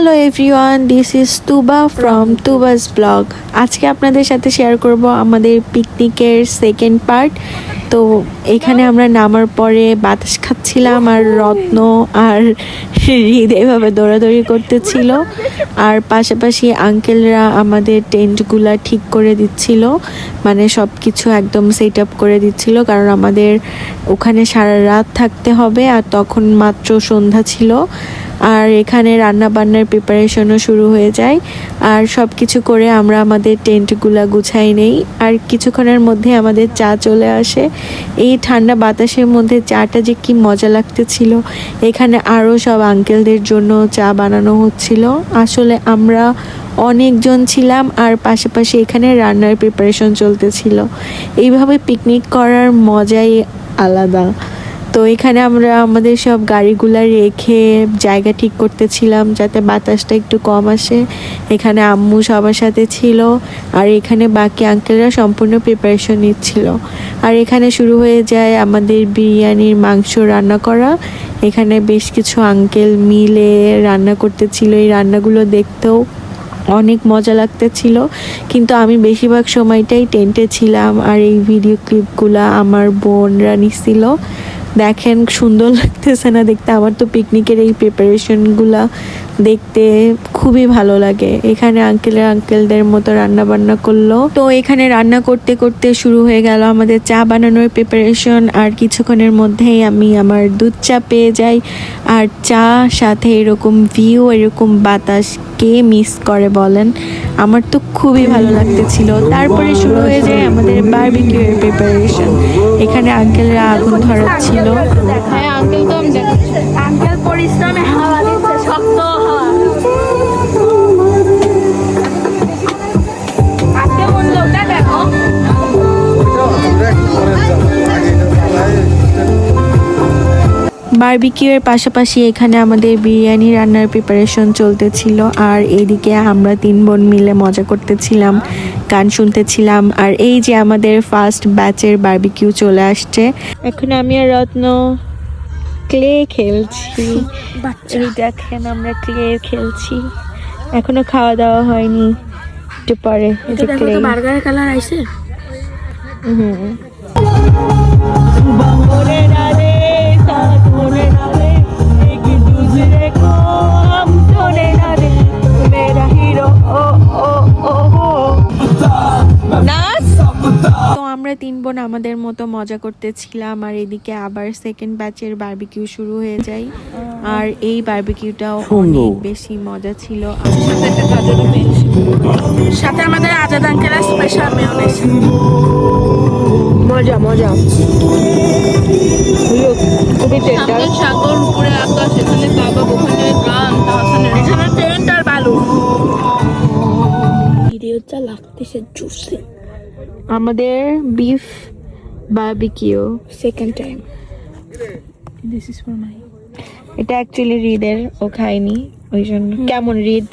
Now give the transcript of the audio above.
Hello everyone, this is Tuba from তুবাস blog. আজকে আপনাদের সাথে শেয়ার করব আমাদের পিকনিকের সেকেন্ড পার্ট। তো এখানে আমরা নামার পরে বাতাস খাচ্ছিলাম আর রত্ন আর হৃদ এভাবে দৌড়াদৌড়ি করতেছিল, আর পাশাপাশি আঙ্কেলরা আমাদের টেন্টগুলা ঠিক করে দিচ্ছিল, মানে সব কিছু একদম সেট আপ করে দিচ্ছিল, কারণ আমাদের ওখানে সারা রাত থাকতে হবে আর তখন মাত্র সন্ধ্যা ছিল। আর এখানে রান্না বান্নার প্রিপারেশনও শুরু হয়ে যায়, আর সব কিছু করে আমরা আমাদের টেন্টগুলা গুছাই নেই, আর কিছুক্ষণের মধ্যে আমাদের চা চলে আসে। এই ঠান্ডা বাতাসের মধ্যে চাটা যে কি মজা লাগতেছিল। এখানে আরও সব আঙ্কেলদের জন্য চা বানানো হচ্ছিল। আসলে আমরা অনেকজন ছিলাম আর পাশাপাশি এখানে রান্নার প্রিপারেশন চলতেছিল। এইভাবে পিকনিক করার মজাই আলাদা। তো এখানে আমরা আমাদের সব গাড়িগুলা রেখে জায়গা ঠিক করতেছিলাম যাতে বাতাসটা একটু কম আসে। এখানে আম্মু সবার সাথে ছিল, আর এখানে বাকি আঙ্কেলরা সম্পূর্ণ প্রিপারেশন নিচ্ছিল। আর এখানে শুরু হয়ে যায় আমাদের বিরিয়ানির মাংস রান্না করা। এখানে বেশ কিছু আঙ্কেল মিলে রান্না করতেছিল। এই রান্নাগুলো দেখতেও অনেক মজা লাগতেছিল, কিন্তু আমি বেশিরভাগ সময়টাই টেন্টে ছিলাম, আর এই ভিডিও ক্লিপগুলো আমার বোনরা নিছিল। দেখেন সুন্দর লাগতেছে না দেখতে? আমার তো পিকনিকের এই প্রিপারেশনগুলা দেখতে খুবই ভালো লাগে। এখানে আঙ্কেলদের মতো রান্না বান্না করলো। তো এখানে রান্না করতে করতে শুরু হয়ে গেল আমাদের চা বানানোর প্রিপারেশন, আর কিছুক্ষণের মধ্যেই আমি আমার দুধ চা পেয়ে যাই। আর চা সাথে এরকম ভিউ, এরকম বাতাস কে মিস করে বলেন? আমার তো খুবই ভালো লাগতেছিল। তারপরে শুরু হয়ে যায় আমাদের বারবিকিউ এর প্রিপারেশন। এখানে আঙ্কেলরা আগুন ধরাচ্ছিল। হ্যাঁ আঙ্কেল, তো আমি দেখাচ্ছি। আঙ্কেল পরিশ্রমে হাওয়া দিচ্ছে, শক্ত হাওয়া। আজকে কোন লোকটা দেখো। বারবিকিউ এর পাশাপাশি এখানে আমাদের বিরিয়ানি রান্নার প্রিপারেশন চলতেছিল, আর এইদিকে আমরা 3 বোন মিলে মজা করতেছিলাম, গান শুনতেছিলাম। আর এই যে আমাদের ফার্স্ট ব্যাচের বারবিকিউ চলে আসছে। এখন আমি আর রত্ন ক্লে খেলছি। এই দেখেন আমরা ক্লে খেলছি, এখনো খাওয়া দাওয়া হয়নি, একটু পরে। বার্গারের কালার আইছে। তো আমরা 3 বোন আমাদের মতো মজা করতেছিলাম, আর এদিকে আবার সেকেন্ড ব্যাচের বারবিকিউ শুরু হয়ে যায়। আর এই বারবিকিউটাও অনেক বেশি মজা ছিল। সাথে আমাদের আজাদ আঙ্কেলের স্পেশাল মেয়োনেজ। মজা মজা খুবই টেন্ডার। সাগর উপরে আকাশ, এখানে কাবাব, ওখানে গান, এখানে টেন্ট আর বালু। ভিডিওটা লাগতেছে জুসি। আমাদের beef barbecue second time. This is for my. এটা অ্যাকচুয়ালি হৃদের, ও খায়নি ওই জন্য। কেমন হৃদ?